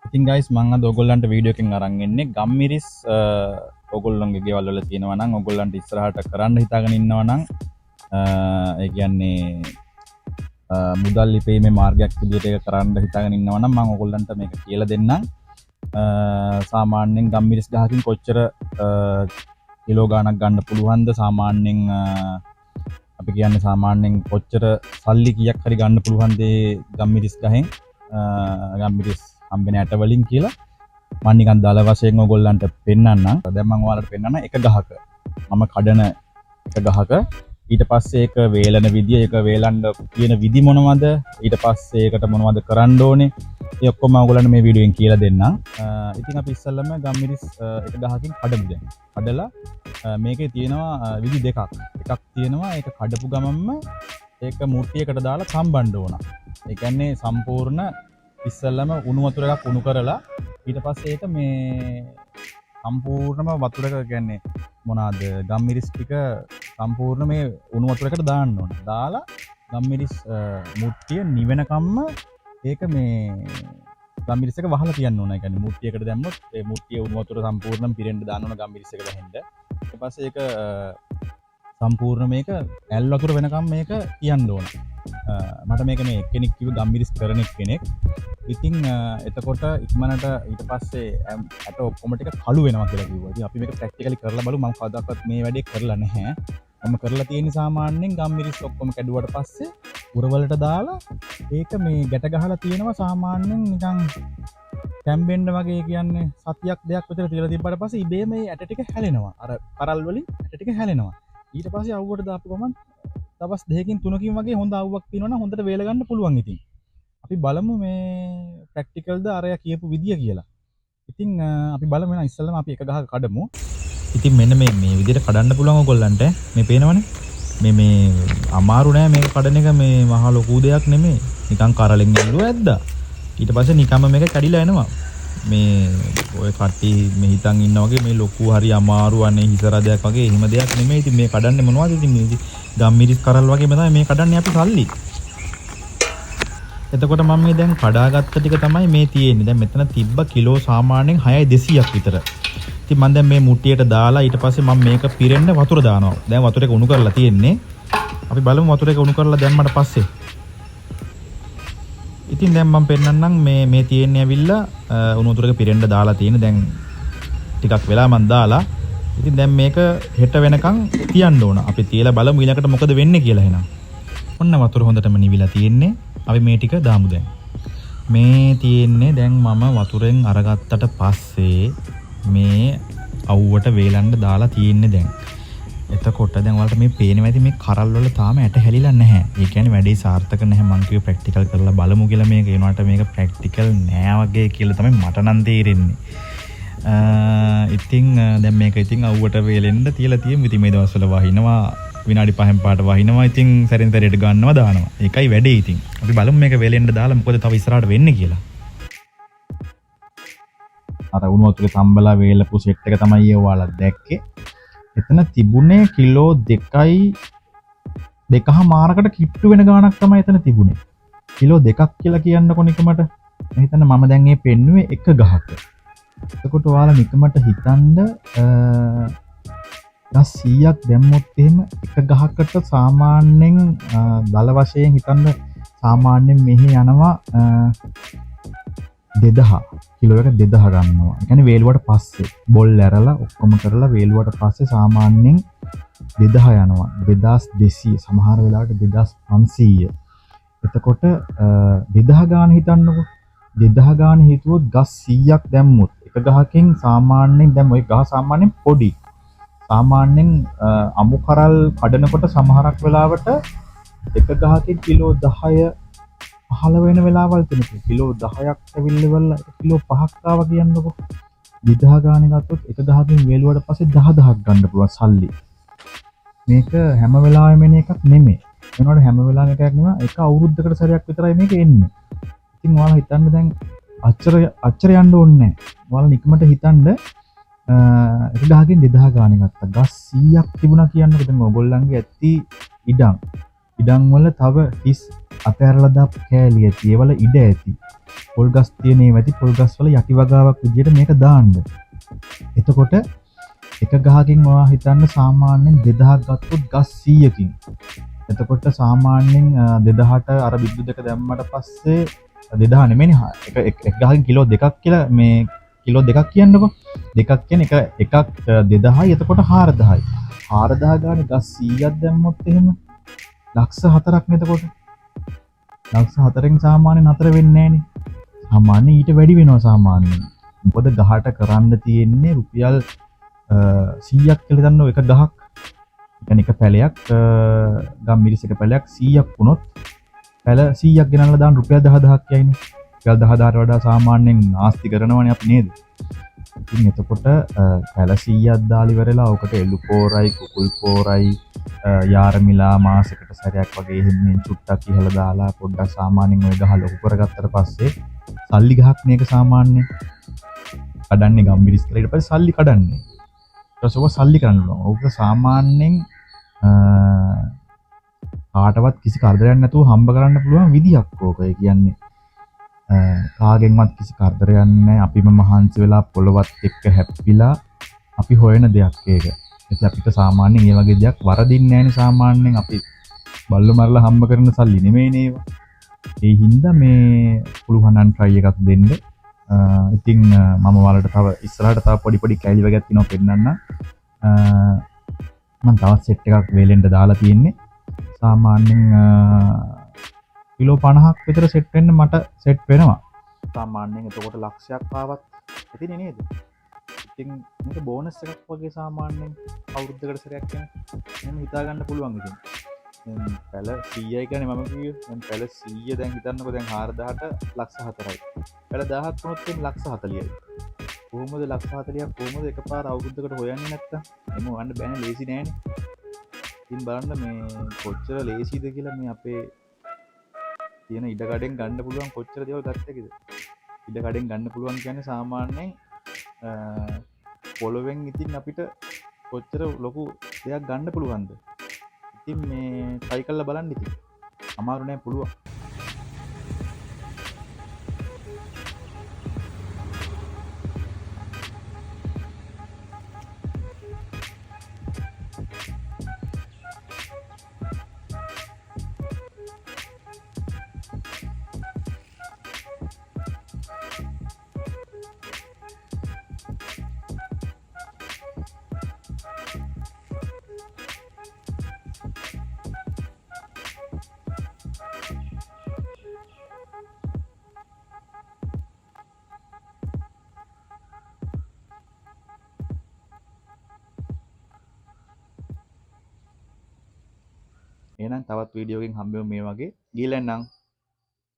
ඉතින් guys මම අද ඔයගොල්ලන්ට වීඩියෝ එකකින් අරන් එන්නේ ගම්මිරිස් ඔයගොල්ලන්ගේ ගෙවල් වල තියෙනවා නම් ඔයගොල්ලන්ට ඉස්සරහට කරන්න හිතාගෙන ඉන්නවා නම් ඒ කියන්නේ මුදල් ලිපීමේ මාර්ගයක් විදිහට ඒක කරන්න හිතාගෙන ඉන්නවා නම් මම ඔයගොල්ලන්ට මේක කියලා දෙන්නම්. සාමාන්‍යයෙන් ගම්මිරිස් ගහකින් කොච්චර කිලෝ ගණක් ගන්න පුළුවන්ද, සාමාන්‍යයෙන් අපි කියන්නේ සාමාන්‍යයෙන් කොච්චර සල්ලි කීයක් හරි ගන්න පුළුවන්ද ගම්මිරිස් ගහෙන් ගම්මිරිස් හම්බෙන ඇට වලින් කියලා මම නිකන් දල වශයෙන් ඔයගොල්ලන්ට පෙන්නන්නම්. දැන් මම ඔයාලට පෙන්නන්න එක ගහක මම කඩන එක ගහක ඊට පස්සේ ඒක වේලන විදිය, ඒක වේලන්න තියෙන විදි මොනවද, ඊට පස්සේ ඒකට මොනවද කරන්න ඕනේ, ඒ ඔක්කොම මම ඔයගොල්ලන්ට මේ වීඩියෝ එකෙන් කියලා දෙන්නම්. ඉතින් අපි ඉස්සෙල්ලම ගම්මිරිස් එක ගහකින් කඩමු. දැන් කඩලා මේකේ තියෙනවා විදි දෙකක්. එකක් තියෙනවා ඒක කඩපු ගමන්ම ඒක මුට්ටියකට දාලා සම්බන්ධ ඕන. ඒ කියන්නේ සම්පූර්ණ ඉස්සෙල්ලම උණු වතුර එකක් උණු කරලා ඊට පස්සේ ඒක මේ සම්පූර්ණම වතුර එක කියන්නේ මොනවාද ගම්මිරිස් ටික සම්පූර්ණ මේ උණු වතුර එකට දාන්න ඕන. දාලා ගම්මිරිස් මුට්ටිය නිවෙනකම්ම ඒක මේ ගම්මිරිස් එක වහලා තියන්න ඕන. ඒ කියන්නේ මුට්ටියකට දැම්මොත් ඒ මුට්ටිය උණු වතුර සම්පූර්ණයෙන් පිරෙන්න දාන්න ඕන ගම්මිරිස් එක ගහින්ද. ඊට පස්සේ ඒක සම්පූර්ණ මේක ඇල් වතුර වෙනකම් මේක තියන්න ඕන. මට මේක මේ එක්කෙනෙක් කිව්ව ගම්මිරිස් කරන එක්කෙනෙක්. ඉතින් එතකොට ඉක්මනට ඊට පස්සේ ඇට ඔක්කොම ටික කළු වෙනවා කියලා කිව්වා. ඉතින් අපි මේක ප්‍රැක්ටිකලි කරලා බලමු. මම කවදාවත් මේ වැඩේ කරලා නැහැ. මම කරලා තියෙන්නේ සාමාන්‍යයෙන් ගම්මිරිස් ඔක්කොම කැඩුවට පස්සේ උරවලට දාලා ඒක මේ ගැට ගහලා තියෙනවා සාමාන්‍යයෙන් නිකන් කැම්බෙන්න වගේ කියන්නේ සතියක් දෙයක් විතර තියලා තිබ්බට පස්සේ ඉබේම මේ ඇට ටික හැලෙනවා. අර කරල් වලින් ඇට ටික හැලෙනවා. ඊට පස්සේ අවුවට දාපු ගමන් දවස් 2කින් 3කින් වගේ හොඳ අවුවක් තියෙනවනම් හොඳට වේල ගන්න පුළුවන්. ඉතින් අපි බලමු මේ ප්‍රැක්ටිකල්ද අරයා කියපු විදිය කියලා. ඉතින් අපි බලමු එහෙනම් ඉස්සෙල්ලාම අපි එක ගහක කඩමු. ඉතින් මෙන්න මේ විදියට කඩන්න පුළුවන් ඔයගොල්ලන්ට. මේ පේනවනේ. මේ අමාරු නෑ මේක කඩන එක, මේ මහා ලොකු දෙයක් නෙමෙයි. නිකන් කරලෙන් ඇල්ලුවා ඇද්දා. ඊට පස්සේ නිකම්ම මේක කැඩිලා එනවා. මේ ඔය කට්ටි මේ හිතන් ඉන්නා වගේ මේ ලොකු හරි අමාරු අනේ හිසරදයක් වගේ එහෙම දෙයක් නෙමෙයි. ඉතින් මේ කඩන්නේ මොනවද? ඉතින් මේ ගම්මිරිස් කරල් වගේම තමයි මේ කඩන්නේ අපි සල්ලි. එතකොට මම මේ දැන් කඩාගත්ත ටික තමයි මේ තියෙන්නේ. දැන් මෙතන තිබ්බ කිලෝ සාමාන්‍යයෙන් 6,200ක් විතර. ඉතින් මම දැන් මේ මුට්ටියට දාලා ඊට පස්සේ මම මේක පිරෙන්න වතුර දානවා. දැන් වතුර එක උණු කරලා තියෙන්නේ. අපි බලමු වතුර එක උණු කරලා දැම්මට පස්සේ. ඉතින් දැන් මම පෙන්නන්නම් මේ තියෙන්නේ ඇවිල්ලා උණු වතුර එක පිරෙන්න දාලා තියෙන. දැන් ටිකක් වෙලා මම දාලා. ඉතින් දැන් මේක හෙට වෙනකන් තියන්න ඕන. අපි තියලා බලමු ඊළඟට මොකද වෙන්නේ කියලා එහෙනම්. ඔන්න වතුර හොඳටම නිවිලා තියෙන්නේ. අපි මේ ටික දාමු දැන්. මේ තියෙන්නේ දැන් මම වතුරෙන් අරගත්තට පස්සේ මේ අවුවට වේලන්න දාලා තියෙන්නේ දැන්. එතකොට දැන් ඔයාලට මේ පේනවා ඇති මේ කරල් වල තාම ඇට හැලිලා නැහැ. ඒ කියන්නේ වැඩේ සාර්ථක නැහැ. මං කිව්වේ ප්‍රැක්ටිකල් කරලා බලමු කියලා. මේක ඒනකට මේක ප්‍රැක්ටිකල් නෑ වගේ කියලා තමයි මට නම් තේරෙන්නේ. ඉතින් දැන් මේක ඉතින් අවුවට වේලෙන්න තියලා තියෙමු. ඉතින් මේ දවස්වල වහිනවා විනාඩි 5න් පාට වහිනවා. ඉතින් සැරෙන් සැරේට ගන්නවා දානවා. ඒකයි වැඩේ. ඉතින් අපි බලමු මේක වේලෙන්න දාලා මොකද තව ඉස්සරහට වෙන්නේ කියලා. අර උණු වතුරේ තම්බලා වේලපු සෙට් එක තමයි ඔයාලා දැක්කේ. එතන තිබුණේ කිලෝ 2.5 කිට්ටු වෙන ගාණක් තමයි එතන තිබුණේ. කිලෝ 2ක් කියලා කියන්නකො නිකමට. මම හිතන්නේ මම දැන් මේ පෙන්නුවේ එක ගහක. එතකොට ඔයාලා නිකමට හිතන්න ගස් 100ක් දැම්මොත් එහෙම එක ගහකට සාමාන්‍යයෙන් දල වශයෙන් හිතන්න සාමාන්‍යයෙන් මෙහි යනවා 2000 කිලෝ එක 2000 ගන්නවා. ඒ කියන්නේ වේලුවට පස්සේ බොල් ඇරලා ඔක්කොම කරලා වේලුවට පස්සේ සාමාන්‍යයෙන් 2000 යනවා. 2200 සමහර වෙලාවට 2500. එතකොට 2000 ගාන හිතන්නකො. 2000 ගාන හිතුවොත් ගස් 100ක් දැම්මොත් එක ගහකින් සාමාන්‍යයෙන් දැන් ওই ගහ සාමාන්‍යයෙන් පොඩි. සාමාන්‍යයෙන් අමු කරල් කඩනකොට සමහරක් වෙලාවට එක ගහකින් කිලෝ 10 15 වෙන වෙලාවල් තියෙනවා. කිලෝ 10ක් ඇවිල්ලා කිලෝ 5ක් ආවා කියන්නකො. 2000 ගානේ ගත්තොත් එක ගහකින් වේලුවට පස්සේ 10000ක් ගන්න පුළුවන් සල්ලි. මේක හැම වෙලාවෙම එන එකක් නෙමෙයි. වෙනකොට හැම වෙලාවෙම එකක් නෙමෙයි. එක අවුරුද්දකට සැරයක් විතරයි මේක එන්නේ. ඉතින් ඔයාලා හිතන්න දැන් අච්චර යන්න ඕනේ නැහැ. ඔයාලා නිකමට හිතන්න එක ගහකින් 2000 ගානේ ගත්තා. ගස් 100ක් තිබුණා කියන්නකො. දැන් ඔයගොල්ලන්ගේ ඇත්ති ඉඩම් වල තව හිස් අතහැරලා දාපු කෑලි ඇති. ඒවල ඉඩ ඇති. පොල් ගස් තියෙනේ ඇති පොල් ගස් වල යටි වගාවක් විදියට මේක දාන්න. එතකොට එක ගහකින් ඔයා හිතන්න සාමාන්‍යයෙන් 2000ක් ගත්තොත් ගස් 100කින්. එතකොට සාමාන්‍යයෙන් 2000ට අර බිද්දු දෙක දැම්මට පස්සේ 2000 නෙමෙයිනේ එක ගහකින් කිලෝ 2ක් කියලා මේ කිලෝ 2ක් කියන්නකෝ. දෙකක් කියන්නේ එකක් 2000යි එතකොට 4000යි. 4000 ගානේ ගස් 100ක් දැම්මොත් එහෙම ලක්ෂ 4ක් නේද එතකොට. ලක්ෂ 4න් සාමාන්‍යයෙන් 4 වෙන්නේ නැහනේ. සාමාන්‍යයෙන් ඊට වැඩි වෙනවා සාමාන්‍යයෙන්. මොකද ගහට කරන්න තියෙන්නේ රුපියල් 100ක් කියලා ගන්න එක ගහක්. يعني එක පැලයක් ගම් මිරිස් එක පැලයක් 100ක් වුණොත් පැල 100ක් ගෙනල්ලා දාන්න රුපියල් 10000ක් යයිනේ. රුපියල් 10000ට වඩා සාමාන්‍යයෙන් නාස්ති කරනවනේ අපි නේද? ඉතින් එතකොට පැල 100ක් දාලා ඉවරලා ඔකට එළු පෝරයි කුකුල් පෝරයි යාරමිලා මාසෙකට සැරයක් වගේ එහෙම චුට්ටක් ඉහලා දාලා පොඩ්ඩක් සාමාන්‍යයෙන් ওই ගහ ලොකු කරගත්තට පස්සේ සල්ලි ගහක් මේක සාමාන්‍යයෙන් කඩන්නේ ගම් මිරිස් කියලා ඊට පස්සේ සල්ලි කඩන්නේ. ඊට පස්සේ සල්ලි කරන්න ඕන. ඕක සාමාන්‍යයෙන් කාටවත් කිසි කරදරයක් නැතුව හම්බ කරන්න පුළුවන් විදියක් ඕක. ඒ කියන්නේ කාගෙන්වත් කිසි කරදරයක් නැහැ. අපිම මහන්සි වෙලා පොළවත් එක්ක හැප්පිලා අපි හොයන දෙයක් ඒක. ඒත් අපිට සාමාන්‍යයෙන් මේ වගේ දෙයක් වරදින්නේ නැහැනේ සාමාන්‍යයෙන් අපි බල්ල මරලා හම්බ කරන සල්ලි නෙමෙයිනේ ඒවා. ඒ හින්දා මේ පුළුවන් නම් try එකක් දෙන්න. ඉතින් මම ඔයාලට තව ඉස්සරහට තව පොඩි කැලි වගේක් තියෙනවා පෙන්නන්න. මම තවත් සෙට් එකක් වේලෙන්ට දාලා තියෙන්නේ. සාමාන්‍යයෙන් කිලෝ 50ක් විතර සෙට් වෙන්න මට සෙට් වෙනවා. සාමාන්‍යයෙන් එතකොට ලක්ෂයක් ආවත් ඇතිනේ නේද? ඉතින් මේක බෝනස් එකක් වගේ සාමාන්‍යයෙන් අවුරුද්දකට සැරයක් වෙන. එහෙම හිතා ගන්න පුළුවන් ඉතින්. දැන් පැල 100යි කියන්නේ මම කිව්වේ. දැන් පැල 100 දැන් හිතන්නකෝ දැන් 4000ට ලක්ෂ 4යි. පැල 1000ක් වුණොත් එම් ලක්ෂ 40යි. කොහොමද ලක්ෂ 40ක් කොහොමද එකපාර අවුරුද්දකට හොයන්නේ නැත්තම්? එහෙම හොයන්න බෑනේ ලේසි නෑනේ. ඉතින් බලන්න මේ කොච්චර ලේසිද කියලා මේ අපේ තියෙන ඉඩකඩෙන් ගන්න පුළුවන් කොච්චර දේවල් ගත්තකද? ඉඩකඩෙන් ගන්න පුළුවන් කියන්නේ සාමාන්‍යයෙන් පොළොවෙන් ඉතින් අපිට කොච්චර ලොකු දෙයක් ගන්න පුළුවන්ද? ඉතින් මේ try කරලා බලන්න ඉතින්. අමාරු නෑ පුළුවන්. එහෙනම් තවත් වීඩියෝ එකකින් හම්බෙමු මේ වගේ. ගිහලා නම්